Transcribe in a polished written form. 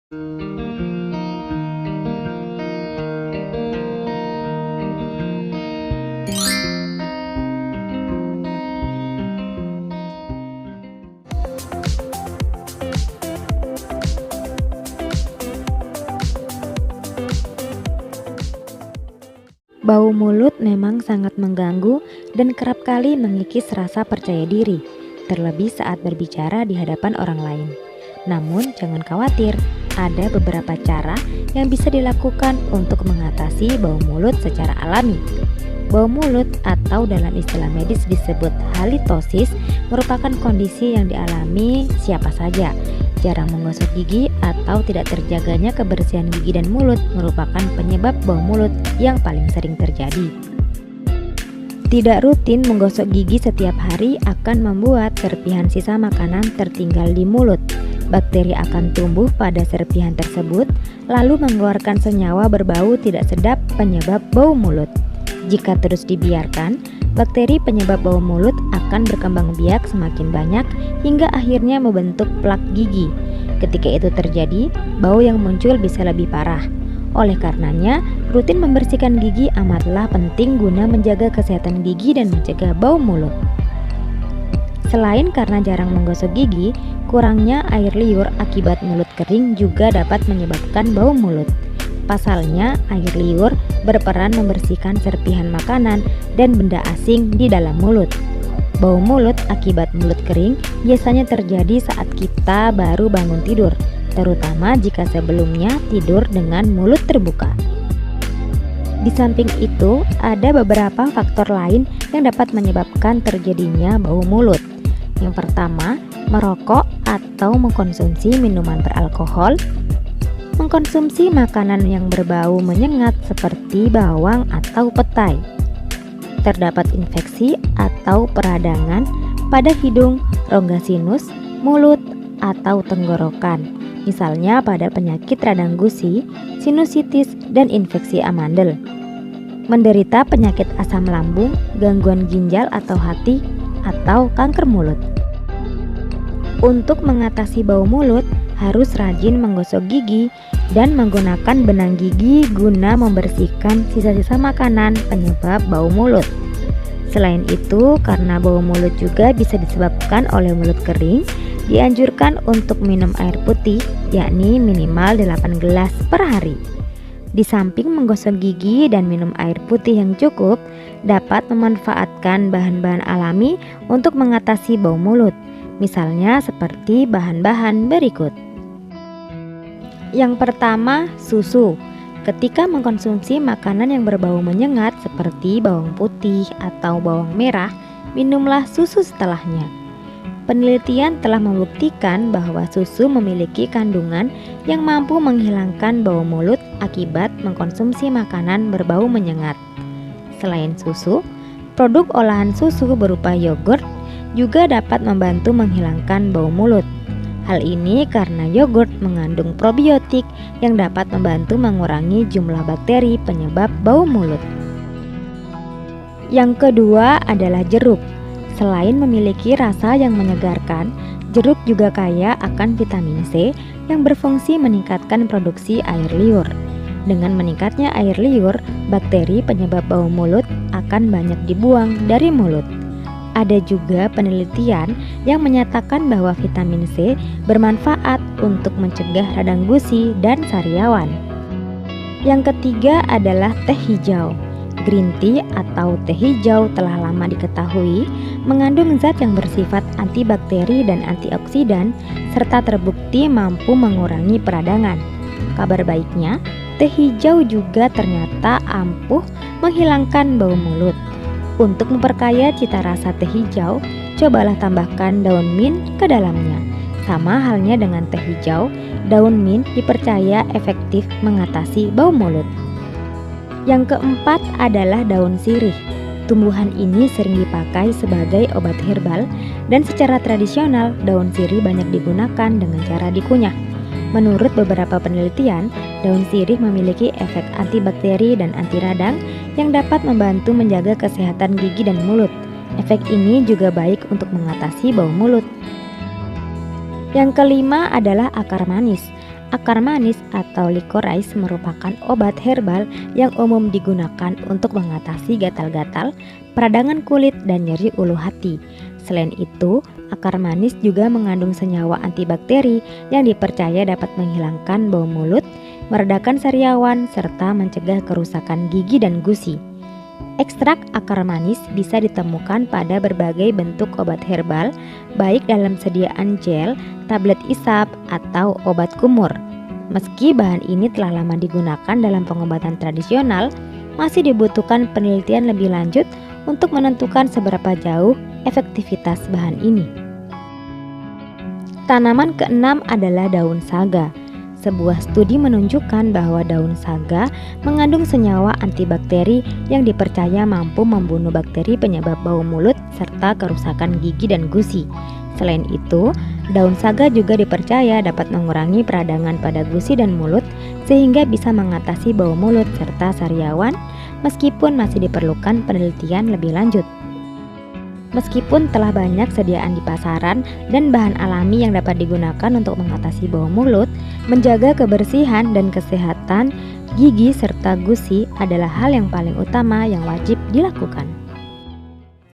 Bau mulut memang sangat mengganggu dan kerap kali mengikis rasa percaya diri, terlebih saat berbicara di hadapan orang lain. Namun, jangan khawatir, ada beberapa cara yang bisa dilakukan untuk mengatasi bau mulut secara alami. Bau mulut atau dalam istilah medis disebut halitosis merupakan kondisi yang dialami siapa saja. Jarang menggosok gigi atau tidak terjaganya kebersihan gigi dan mulut merupakan penyebab bau mulut yang paling sering terjadi. Tidak rutin menggosok gigi setiap hari akan membuat serpihan sisa makanan tertinggal di mulut. Bakteri akan tumbuh pada serpihan tersebut, lalu mengeluarkan senyawa berbau tidak sedap penyebab bau mulut. Jika terus dibiarkan, bakteri penyebab bau mulut akan berkembang biak semakin banyak hingga akhirnya membentuk plak gigi. Ketika itu terjadi, bau yang muncul bisa lebih parah. Oleh karenanya, rutin membersihkan gigi amatlah penting guna menjaga kesehatan gigi dan mencegah bau mulut. Selain karena jarang menggosok gigi, kurangnya air liur akibat mulut kering juga dapat menyebabkan bau mulut. Pasalnya, air liur berperan membersihkan serpihan makanan dan benda asing di dalam mulut. Bau mulut akibat mulut kering biasanya terjadi saat kita baru bangun tidur, terutama jika sebelumnya tidur dengan mulut terbuka. Di samping itu, ada beberapa faktor lain yang dapat menyebabkan terjadinya bau mulut. Yang pertama, merokok atau mengkonsumsi minuman beralkohol, mengkonsumsi makanan yang berbau menyengat seperti bawang atau petai, terdapat infeksi atau peradangan pada hidung, rongga sinus, mulut, atau tenggorokan, misalnya pada penyakit radang gusi, sinusitis, dan infeksi amandel, menderita penyakit asam lambung, gangguan ginjal atau hati, atau kanker mulut. Untuk mengatasi bau mulut, harus rajin menggosok gigi dan menggunakan benang gigi guna membersihkan sisa-sisa makanan penyebab bau mulut. Selain itu, karena bau mulut juga bisa disebabkan oleh mulut kering, dianjurkan untuk minum air putih, yakni minimal 8 gelas per hari. Di samping menggosok gigi dan minum air putih yang cukup, dapat memanfaatkan bahan-bahan alami untuk mengatasi bau mulut, misalnya seperti bahan-bahan berikut. Yang pertama, susu. Ketika mengkonsumsi makanan yang berbau menyengat seperti bawang putih atau bawang merah, minumlah susu setelahnya. Penelitian telah membuktikan bahwa susu memiliki kandungan yang mampu menghilangkan bau mulut akibat mengkonsumsi makanan berbau menyengat. Selain susu, produk olahan susu berupa yogurt juga dapat membantu menghilangkan bau mulut. Hal ini karena yogurt mengandung probiotik yang dapat membantu mengurangi jumlah bakteri penyebab bau mulut. Yang kedua adalah jeruk. Selain memiliki rasa yang menyegarkan, jeruk juga kaya akan vitamin C yang berfungsi meningkatkan produksi air liur. Dengan meningkatnya air liur, bakteri penyebab bau mulut akan banyak dibuang dari mulut. Ada juga penelitian yang menyatakan bahwa vitamin C bermanfaat untuk mencegah radang gusi dan sariawan. Yang ketiga adalah teh hijau. Green tea atau teh hijau telah lama diketahui mengandung zat yang bersifat antibakteri dan antioksidan serta terbukti mampu mengurangi peradangan. Kabar baiknya, teh hijau juga ternyata ampuh menghilangkan bau mulut. Untuk memperkaya cita rasa teh hijau, cobalah tambahkan daun mint ke dalamnya. Sama halnya dengan teh hijau, daun mint dipercaya efektif mengatasi bau mulut. Yang keempat adalah daun sirih. Tumbuhan ini sering dipakai sebagai obat herbal dan secara tradisional daun sirih banyak digunakan dengan cara dikunyah. Menurut beberapa penelitian, daun sirih memiliki efek antibakteri dan anti radang yang dapat membantu menjaga kesehatan gigi dan mulut. Efek ini juga baik untuk mengatasi bau mulut. Yang kelima adalah akar manis. Akar manis atau licorice merupakan obat herbal yang umum digunakan untuk mengatasi gatal-gatal, peradangan kulit, dan nyeri ulu hati. Selain itu, akar manis juga mengandung senyawa antibakteri yang dipercaya dapat menghilangkan bau mulut, meredakan sariawan, serta mencegah kerusakan gigi dan gusi. Ekstrak akar manis bisa ditemukan pada berbagai bentuk obat herbal, baik dalam sediaan gel, tablet isap, atau obat kumur. Meski bahan ini telah lama digunakan dalam pengobatan tradisional, masih dibutuhkan penelitian lebih lanjut untuk menentukan seberapa jauh efektivitas bahan ini. Tanaman keenam adalah daun saga. Sebuah studi menunjukkan bahwa daun saga mengandung senyawa antibakteri yang dipercaya mampu membunuh bakteri penyebab bau mulut serta kerusakan gigi dan gusi. Selain itu, daun saga juga dipercaya dapat mengurangi peradangan pada gusi dan mulut sehingga bisa mengatasi bau mulut serta sariawan, meskipun masih diperlukan penelitian lebih lanjut. Meskipun telah banyak sediaan di pasaran dan bahan alami yang dapat digunakan untuk mengatasi bau mulut, menjaga kebersihan dan kesehatan gigi serta gusi adalah hal yang paling utama yang wajib dilakukan.